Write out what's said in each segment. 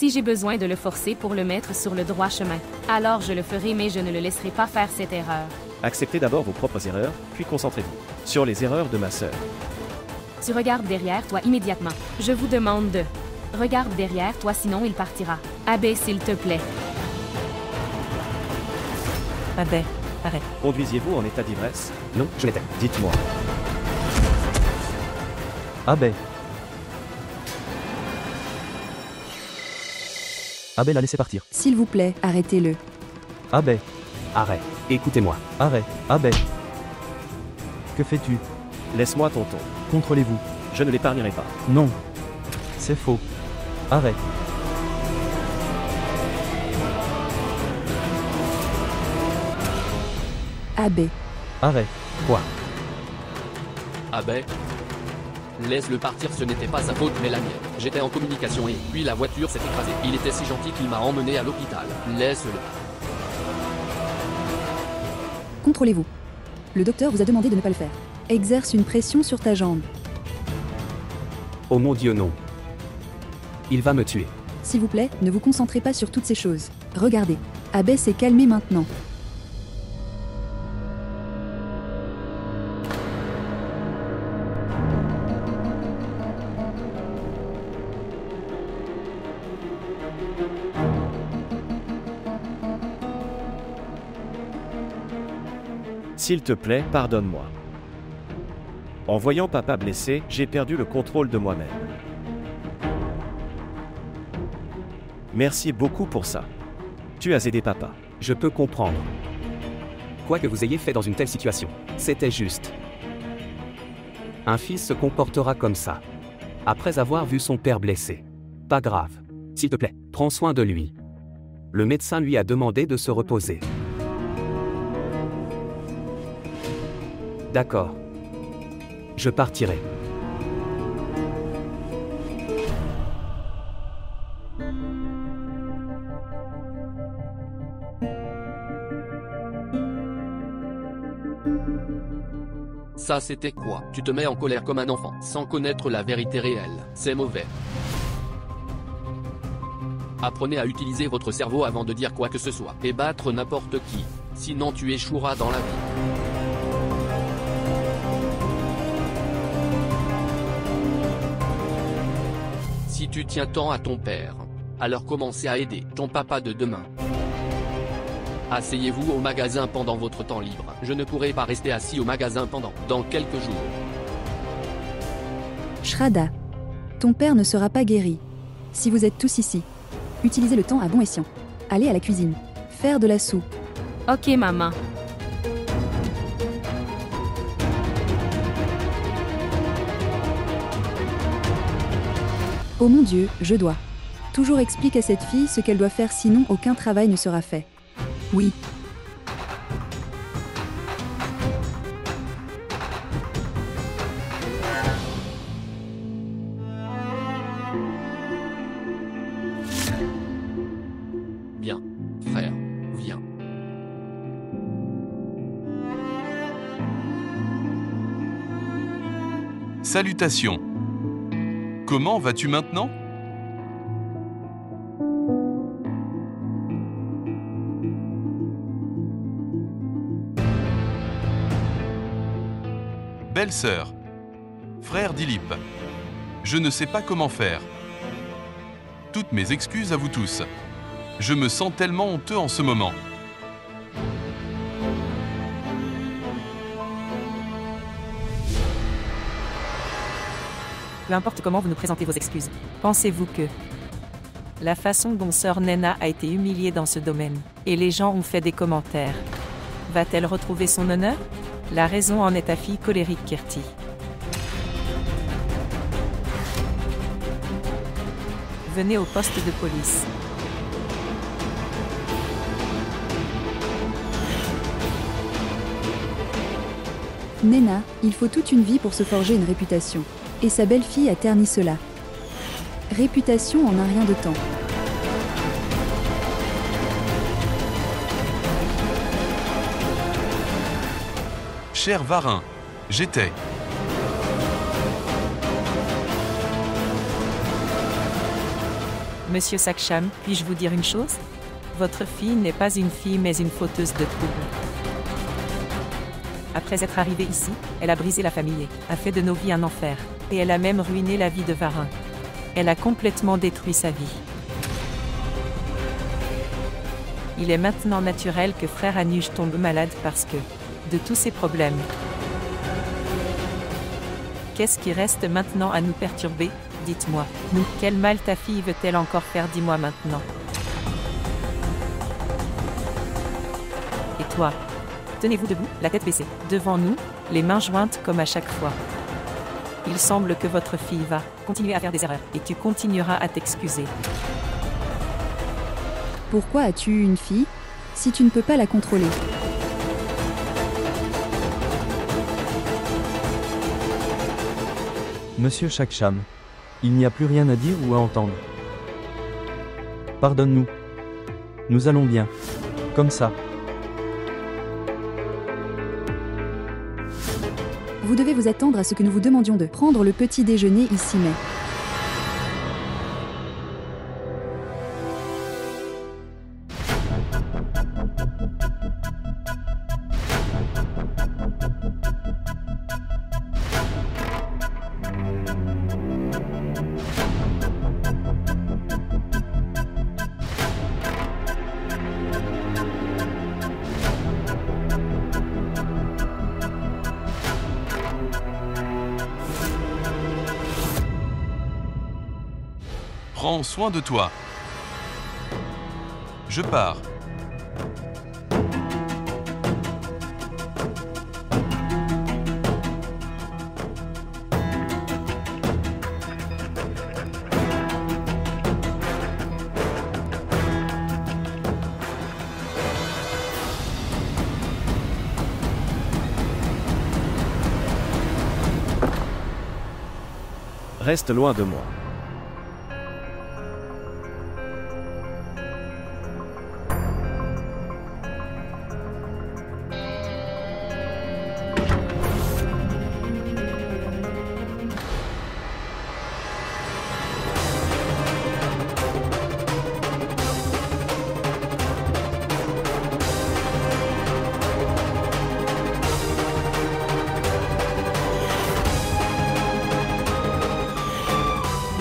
Si j'ai besoin de le forcer pour le mettre sur le droit chemin, alors je le ferai, mais je ne le laisserai pas faire cette erreur. Acceptez d'abord vos propres erreurs, puis concentrez-vous sur les erreurs de ma sœur. Tu regardes derrière toi immédiatement. Je vous demande de... Regarde derrière toi, sinon il partira. Abbé, s'il te plaît. Abbé, arrête. Conduisiez-vous en état d'ivresse? Non, je l'étais. Dites-moi. Abbé. Abbé l'a laissé partir. S'il vous plaît, arrêtez-le. Abbé. Arrête, écoutez-moi. Arrête. Abbé. Que fais-tu? Laisse-moi, tonton. Contrôlez-vous. Je ne l'épargnerai pas. Non. C'est faux. Arrête. Abbé. Arrête. Quoi? Abbé? Laisse-le partir, ce n'était pas sa faute mais la mienne. J'étais en communication et puis la voiture s'est écrasée. Il était si gentil qu'il m'a emmené à l'hôpital. Laisse-le. Contrôlez-vous. Le docteur vous a demandé de ne pas le faire. Exerce une pression sur ta jambe. Oh mon Dieu, non. Il va me tuer. S'il vous plaît, ne vous concentrez pas sur toutes ces choses. Regardez. Abbé s'est calmé maintenant. S'il te plaît, pardonne-moi. En voyant papa blessé, j'ai perdu le contrôle de moi-même. Merci beaucoup pour ça. Tu as aidé papa. Je peux comprendre. Quoi que vous ayez fait dans une telle situation, c'était juste. Un fils se comportera comme ça. Après avoir vu son père blessé. Pas grave. S'il te plaît, prends soin de lui. Le médecin lui a demandé de se reposer. D'accord. Je partirai. Ça c'était quoi? Tu te mets en colère comme un enfant, sans connaître la vérité réelle. C'est mauvais. Apprenez à utiliser votre cerveau avant de dire quoi que ce soit, et battre n'importe qui. Sinon tu échoueras dans la vie. Si tu tiens tant à ton père, alors commencez à aider ton papa de demain. Asseyez-vous au magasin pendant votre temps libre. Je ne pourrai pas rester assis au magasin dans quelques jours. Shraddha. Ton père ne sera pas guéri. Si vous êtes tous ici, utilisez le temps à bon escient. Allez à la cuisine. Faire de la soupe. Ok, maman. Oh mon Dieu, je dois. Toujours explique à cette fille ce qu'elle doit faire, sinon aucun travail ne sera fait. Oui. Bien, frère, viens. Salutations. Comment vas-tu maintenant? Belle-sœur. Frère Dilip. Je ne sais pas comment faire. Toutes mes excuses à vous tous. Je me sens tellement honteux en ce moment. Peu importe comment vous nous présentez vos excuses. Pensez-vous que la façon dont sœur Nena a été humiliée dans ce domaine, et les gens ont fait des commentaires, va-t-elle retrouver son honneur? La raison en est ta fille colérique Kirti. Venez au poste de police. Nena, il faut toute une vie pour se forger une réputation. Et sa belle-fille a terni cela. Réputation en un rien de temps. Cher Varin, j'étais. Monsieur Saksham, puis-je vous dire une chose? Votre fille n'est pas une fille mais une fauteuse de troubles. Après être arrivée ici, elle a brisé la famille, a fait de nos vies un enfer, et elle a même ruiné la vie de Varun. Elle a complètement détruit sa vie. Il est maintenant naturel que frère Anuj tombe malade parce que, de tous ces problèmes, qu'est-ce qui reste maintenant à nous perturber? Dites-moi, nous, quel mal ta fille veut-elle encore faire? Dis-moi maintenant. Et toi? Tenez-vous debout, la tête baissée, devant nous, les mains jointes comme à chaque fois. Il semble que votre fille va continuer à faire des erreurs, et tu continueras à t'excuser. Pourquoi as-tu eu une fille, si tu ne peux pas la contrôler? Monsieur Saksham, il n'y a plus rien à dire ou à entendre. Pardonne-nous. Nous allons bien. Comme ça. Vous devez vous attendre à ce que nous vous demandions de prendre le petit déjeuner ici mais... Prends soin de toi. Je pars. Reste loin de moi.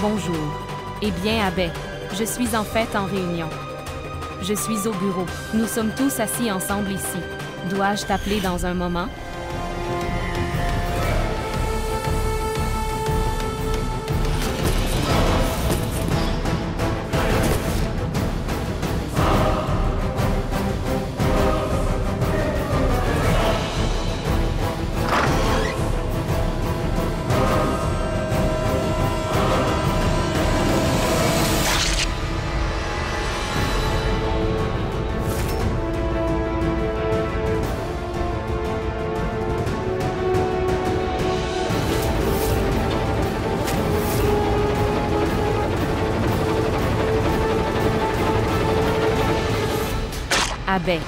Bonjour. Eh bien, Abbé, je suis en fait en réunion. Je suis au bureau. Nous sommes tous assis ensemble ici. Dois-je t'appeler dans un moment? Abbé.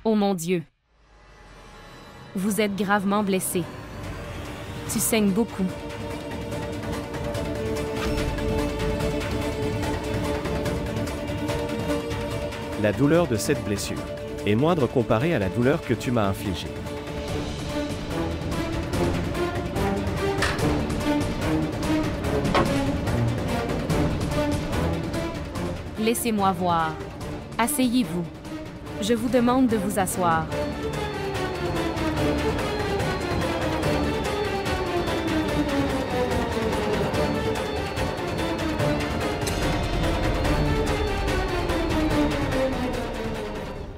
Oh mon Dieu. Vous êtes gravement blessé. Tu saignes beaucoup. La douleur de cette blessure est moindre comparée à la douleur que tu m'as infligée. Laissez-moi voir. Asseyez-vous. Je vous demande de vous asseoir.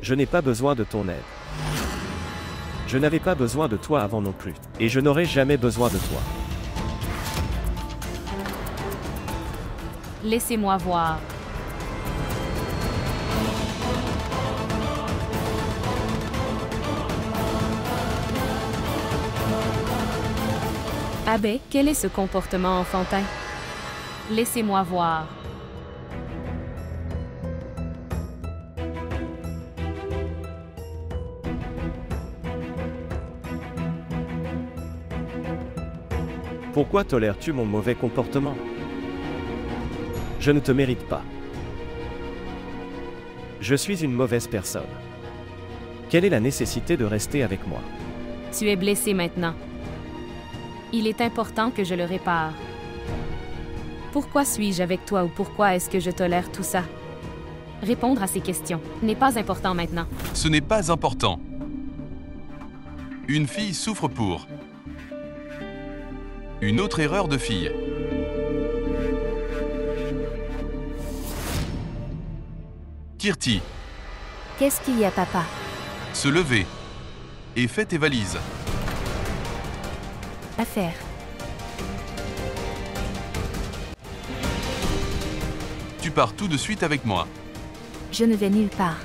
Je n'ai pas besoin de ton aide. Je n'avais pas besoin de toi avant non plus, et je n'aurai jamais besoin de toi. Laissez-moi voir. Abbé, quel est ce comportement enfantin? Laissez-moi voir. Pourquoi tolères-tu mon mauvais comportement? Je ne te mérite pas. Je suis une mauvaise personne. Quelle est la nécessité de rester avec moi? Tu es blessé maintenant. Il est important que je le répare. Pourquoi suis-je avec toi ou pourquoi est-ce que je tolère tout ça? Répondre à ces questions n'est pas important maintenant. Ce n'est pas important. Une fille souffre pour une autre erreur de fille. Kirti, Qu'est-ce qu'il y a, papa? se lever et fais tes valises. À faire. Tu pars tout de suite avec moi. Je ne vais nulle part.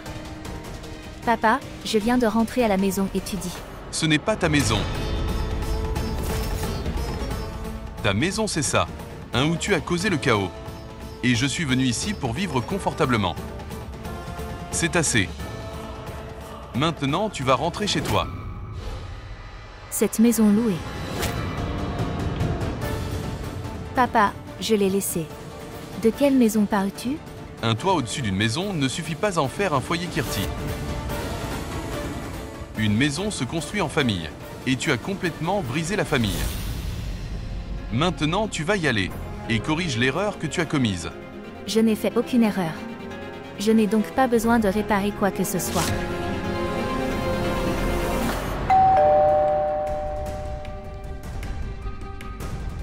Papa, je viens de rentrer à la maison et tu dis. Ce n'est pas ta maison. Ta maison, c'est ça, où tu as causé le chaos. Et je suis venu ici pour vivre confortablement. C'est assez. Maintenant, tu vas rentrer chez toi. Cette maison louée. Papa, je l'ai laissée. De quelle maison parles-tu? Un toit au-dessus d'une maison ne suffit pas à en faire un foyer Kirti. Une maison se construit en famille, et tu as complètement brisé la famille. Maintenant, tu vas y aller, et corrige l'erreur que tu as commise. Je n'ai fait aucune erreur. Je n'ai donc pas besoin de réparer quoi que ce soit.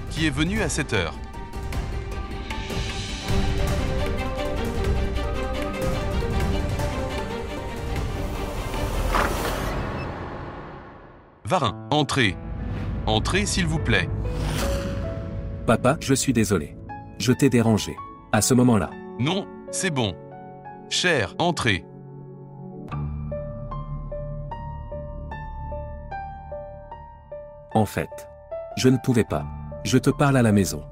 Qui est venu à cette heure? Varin, entrez. Entrez, s'il vous plaît. Papa, je suis désolé. Je t'ai dérangé. À ce moment-là. Non, c'est bon. Cher, entrez. En fait, je ne pouvais pas. Je te parle à la maison.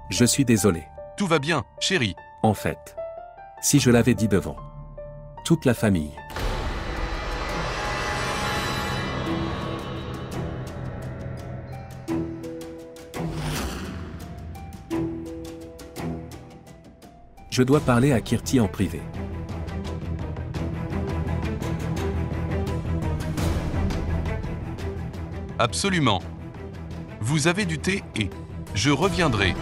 Je suis désolé. Tout va bien, chérie. En fait, si je l'avais dit devant toute la famille. Je dois parler à Kirti en privé. Absolument. Vous avez du thé et je reviendrai.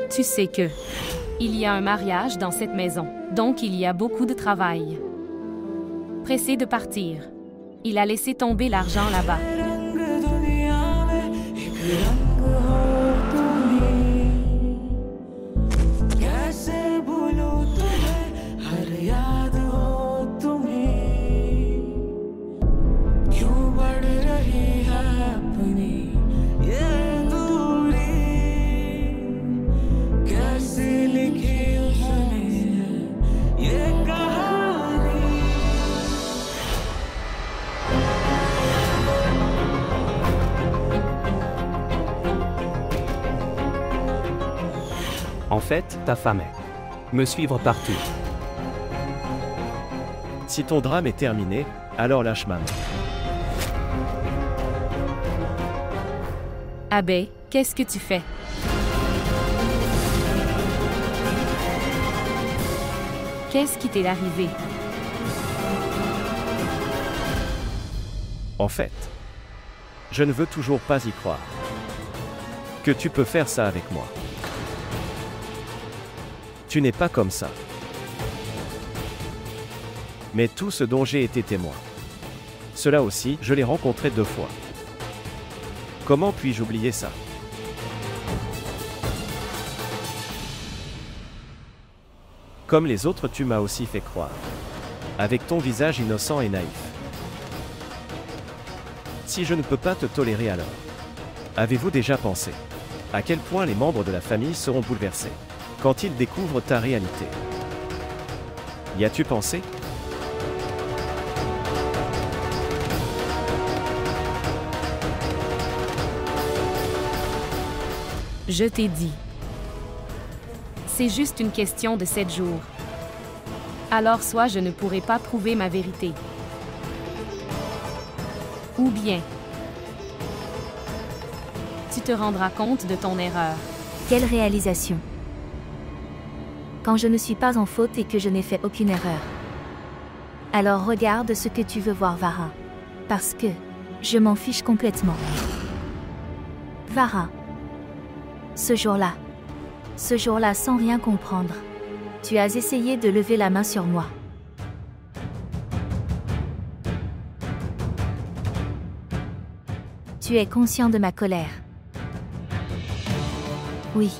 Tu sais que il y a un mariage dans cette maison, donc il y a beaucoup de travail. Pressé de partir, il a laissé tomber l'argent là-bas. En fait, ta femme est me suivre partout. Si ton drame est terminé, alors lâche ma main. Abbé, qu'est-ce que tu fais? Qu'est-ce qui t'est arrivé? En fait, je ne veux toujours pas y croire. Que tu peux faire ça avec moi. Tu n'es pas comme ça. Mais tout ce dont j'ai été témoin. Cela aussi, je l'ai rencontré 2 fois. Comment puis-je oublier ça? Comme les autres, tu m'as aussi fait croire. Avec ton visage innocent et naïf. Si je ne peux pas te tolérer alors, avez-vous déjà pensé à quel point les membres de la famille seront bouleversés quand ils découvrent ta réalité? Y as-tu pensé? Je t'ai dit. C'est juste une question de 7 jours. Alors soit je ne pourrai pas prouver ma vérité. Ou bien, tu te rendras compte de ton erreur. Quelle réalisation! Quand je ne suis pas en faute et que je n'ai fait aucune erreur. Alors regarde ce que tu veux voir, Vara. Parce que je m'en fiche complètement. Vara. Ce jour-là sans rien comprendre. Tu as essayé de lever la main sur moi. Tu es conscient de ma colère. Oui,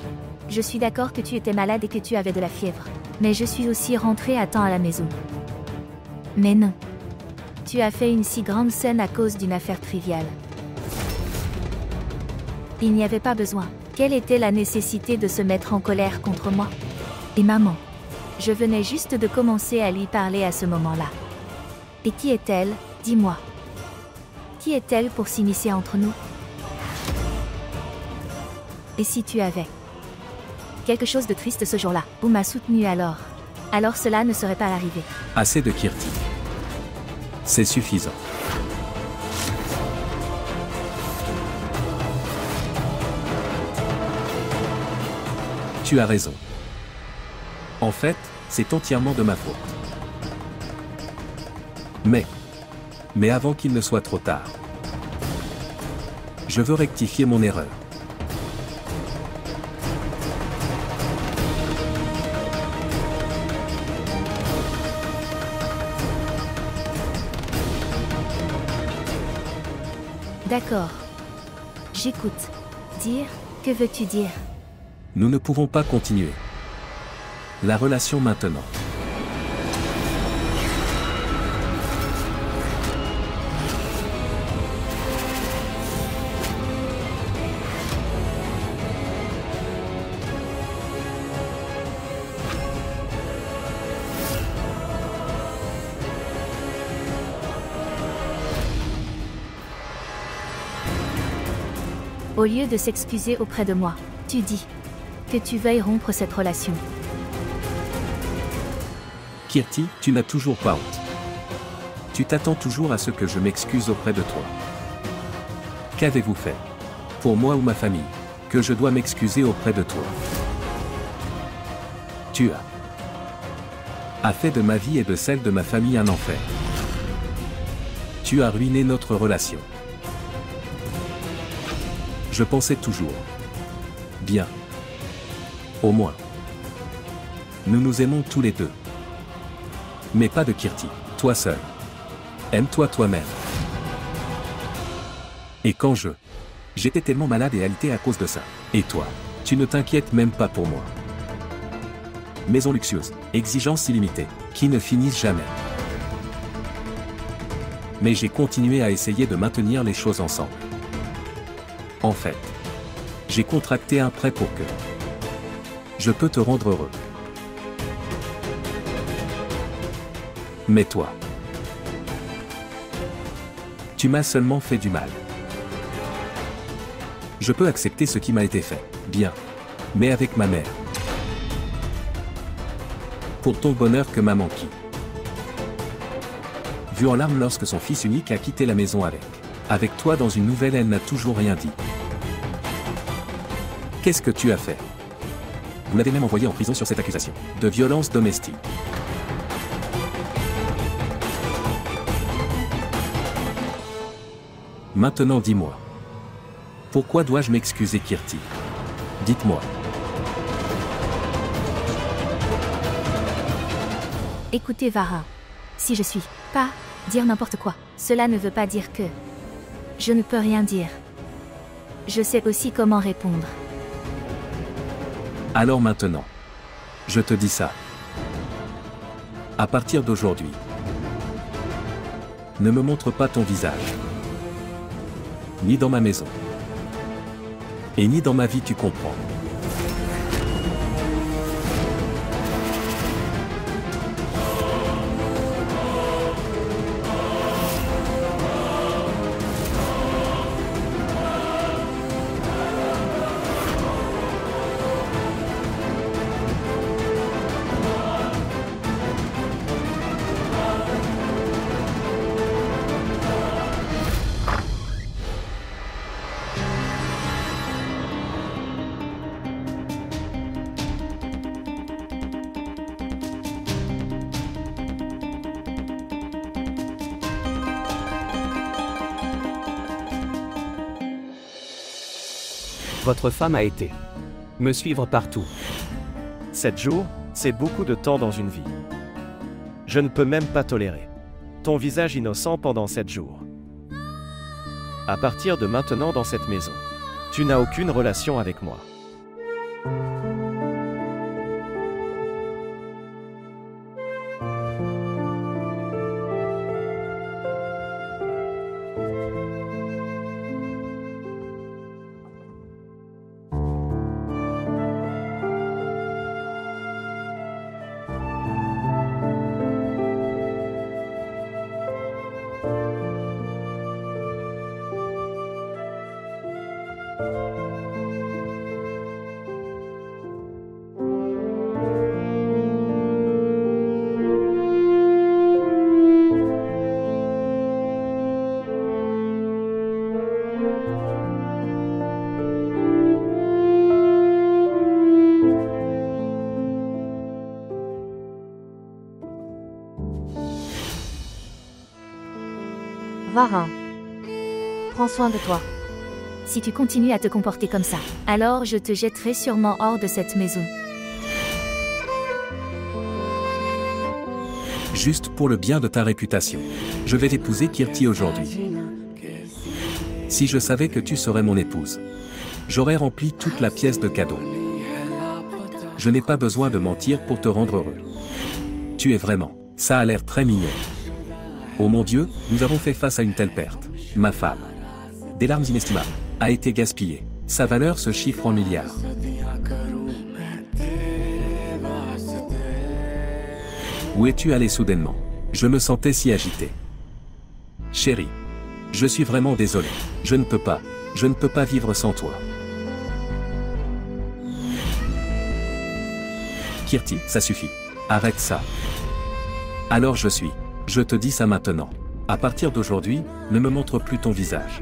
je suis d'accord que tu étais malade et que tu avais de la fièvre. Mais je suis aussi rentrée à temps à la maison. Mais non. Tu as fait une si grande scène à cause d'une affaire triviale. Il n'y avait pas besoin. Quelle était la nécessité de se mettre en colère contre moi? Et maman? Je venais juste de commencer à lui parler à ce moment-là. Et qui est-elle? Dis-moi. Qui est-elle pour s'immiscer entre nous? Et si tu avais quelque chose de triste ce jour-là, ou m'a soutenu alors cela ne serait pas arrivé. Assez de Kirti. C'est suffisant. Tu as raison. En fait, c'est entièrement de ma faute. Mais avant qu'il ne soit trop tard, je veux rectifier mon erreur. D'accord. J'écoute. Dire, que veux-tu dire? Nous ne pouvons pas continuer la relation maintenant. Au lieu de s'excuser auprès de moi, tu dis que tu veuilles rompre cette relation. Kirti, tu n'as toujours pas honte. Tu t'attends toujours à ce que je m'excuse auprès de toi. Qu'avez-vous fait, pour moi ou ma famille, que je dois m'excuser auprès de toi? Tu as fait de ma vie et de celle de ma famille un enfer. Tu as ruiné notre relation. Je pensais toujours. Bien. Au moins. Nous nous aimons tous les deux. Mais pas de Kirti, toi seul. Aime-toi toi-même. Et quand j'étais tellement malade et alité à cause de ça. Et toi, tu ne t'inquiètes même pas pour moi. Maison luxueuse, exigences illimitées, qui ne finissent jamais. Mais j'ai continué à essayer de maintenir les choses ensemble. En fait, j'ai contracté un prêt pour que je peux te rendre heureux. Mais toi, tu m'as seulement fait du mal. Je peux accepter ce qui m'a été fait, bien, mais avec ma mère. Pour ton bonheur que maman qui, vu en larmes lorsque son fils unique a quitté la maison avec toi dans une nouvelle, elle n'a toujours rien dit. Qu'est-ce que tu as fait? Vous l'avez même envoyé en prison sur cette accusation de violence domestique. Maintenant dis-moi. Pourquoi dois-je m'excuser, Kirti? Dites-moi. Écoutez, Vara. Si je suis pas dire n'importe quoi, cela ne veut pas dire que je ne peux rien dire. Je sais aussi comment répondre. Alors maintenant, je te dis ça. À partir d'aujourd'hui, ne me montre pas ton visage. Ni dans ma maison. Et ni dans ma vie, tu comprends. Votre femme a été me suivre partout. 7 jours, c'est beaucoup de temps dans une vie. Je ne peux même pas tolérer ton visage innocent pendant 7 jours. À partir de maintenant dans cette maison, tu n'as aucune relation avec moi. Varin, prends soin de toi. Si tu continues à te comporter comme ça, alors je te jetterai sûrement hors de cette maison. Juste pour le bien de ta réputation. Je vais épouser Kirti aujourd'hui. Si je savais que tu serais mon épouse, j'aurais rempli toute la pièce de cadeaux. Je n'ai pas besoin de mentir pour te rendre heureux. Tu es vraiment. Ça a l'air très mignon. Oh mon Dieu, nous avons fait face à une telle perte. Ma femme, des larmes inestimables, a été gaspillée. Sa valeur se chiffre en milliards. Où es-tu allé soudainement? Je me sentais si agité. Chérie, je suis vraiment désolé. Je ne peux pas vivre sans toi. Kirti, ça suffit. Arrête ça. Alors je te dis ça maintenant. À partir d'aujourd'hui, ne me montre plus ton visage.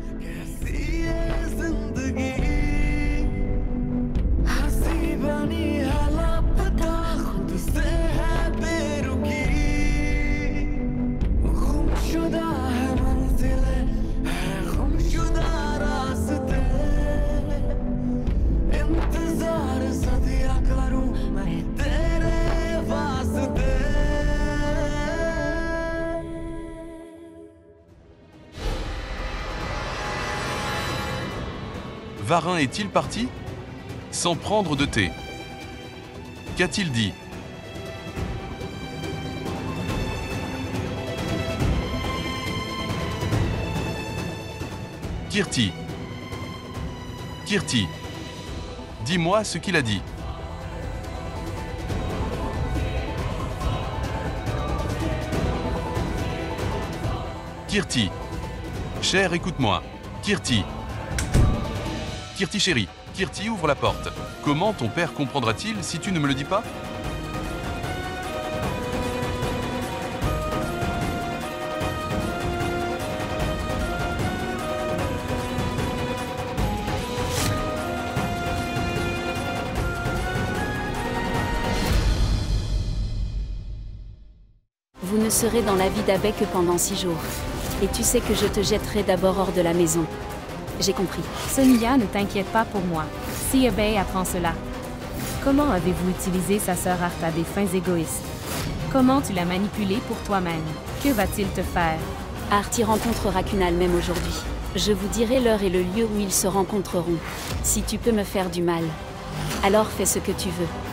Varin est-il parti? Sans prendre de thé. Qu'a-t-il dit? Kirti. Kirti. Dis-moi ce qu'il a dit. Kirti. Cher, écoute-moi. Kirti. Kirti chérie, Kirti ouvre la porte. Comment ton père comprendra-t-il si tu ne me le dis pas? Vous ne serez dans la vie d'Abbé que pendant 6 jours. Et tu sais que je te jetterai d'abord hors de la maison. J'ai compris. Sonia, ne t'inquiète pas pour moi. Si Abbé apprend cela. Comment avez-vous utilisé sa sœur Art à des fins égoïstes? Comment tu l'as manipulée pour toi-même? Que va-t-il te faire? Art y rencontrera Kunal même aujourd'hui. Je vous dirai l'heure et le lieu où ils se rencontreront. Si tu peux me faire du mal, alors fais ce que tu veux.